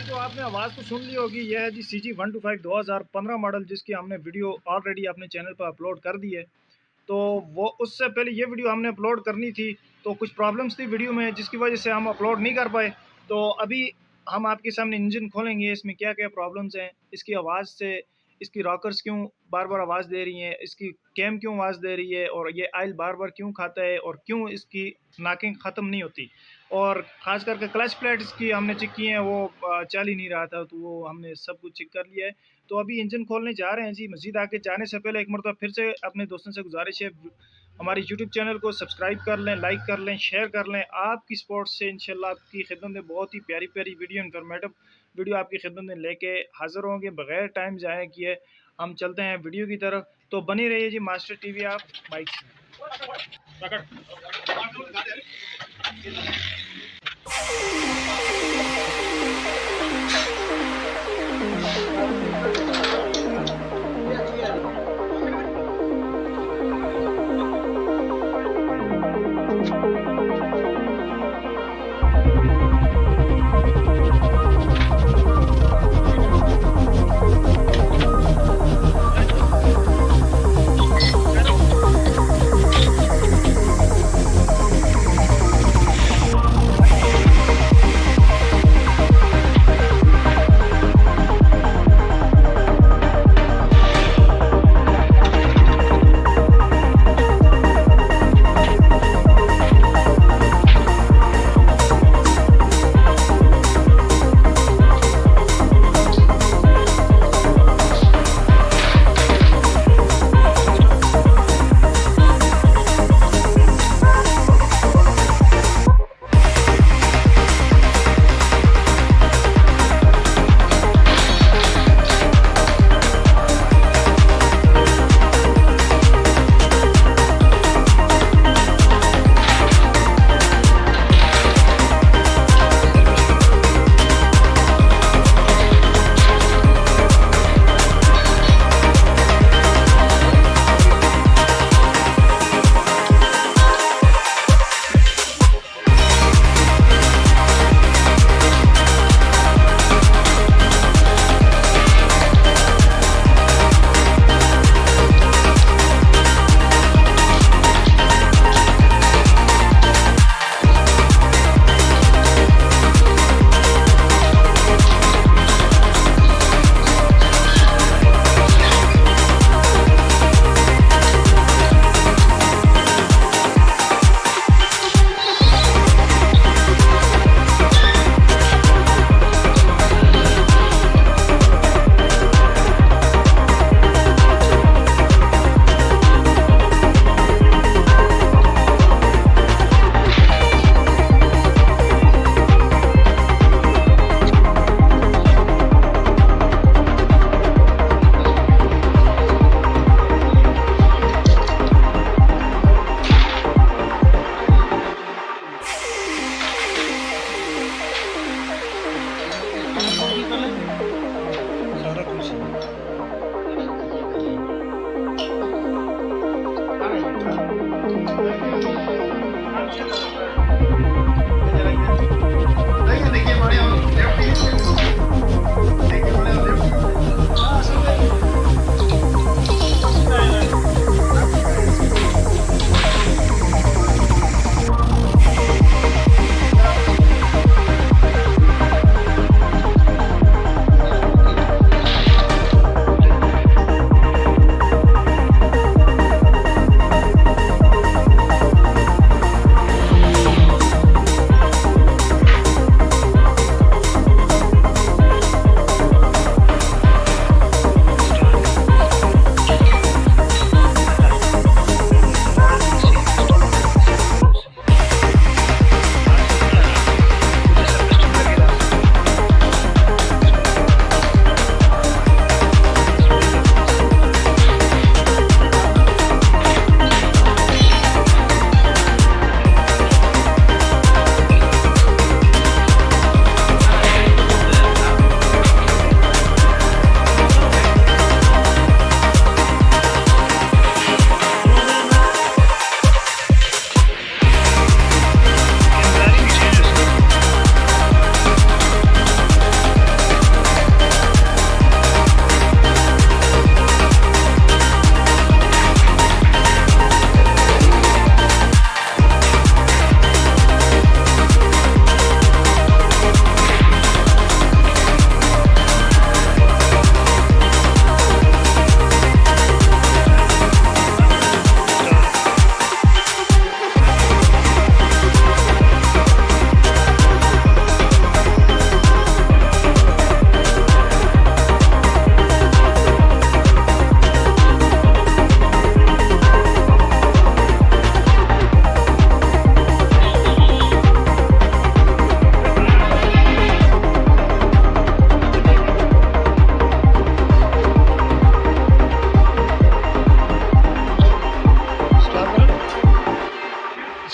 तो आपने आवाज़ तो सुन ली होगी। यह है जी CG125 2015 मॉडल, जिसकी हमने वीडियो ऑलरेडी अपने चैनल पर अपलोड कर दी है। तो वो उससे पहले ये वीडियो हमने अपलोड करनी थी, तो कुछ प्रॉब्लम्स थी वीडियो में जिसकी वजह से हम अपलोड नहीं कर पाए। तो अभी हम आपके सामने इंजन खोलेंगे, इसमें क्या क्या प्रॉब्लम्स हैं, इसकी आवाज़ से, इसकी रॉकर्स क्यों बार बार आवाज़ दे रही हैं, इसकी कैम क्यों आवाज़ दे रही है, और ये आयल बार बार क्यों खाता है, और क्यों इसकी नॉकिंग ख़त्म नहीं होती। और ख़ास करके क्लच प्लेट इसकी हमने चेक की हैं, वो चल ही नहीं रहा था, तो वो हमने सब कुछ चेक कर लिया है। तो अभी इंजन खोलने जा रहे हैं जी। मज़ीद आगे जाने से पहले एक मरतबा फिर से अपने दोस्तों से गुजारिश है, हमारी यूट्यूब चैनल को सब्सक्राइब कर लें, लाइक कर लें, शेयर कर लें। आपकी सपोर्ट से इंशाल्लाह आपकी खिदमत में बहुत ही प्यारी प्यारी वीडियो, इन्फॉर्मेटिव वीडियो आपकी खिदमत में लेके हाज़िर होंगे। बग़ैर टाइम ज़ाया किए हम चलते हैं वीडियो की तरफ। तो बनी रहिए जी मास्टर टीवी आप बाइक से।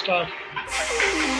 नमस्कार।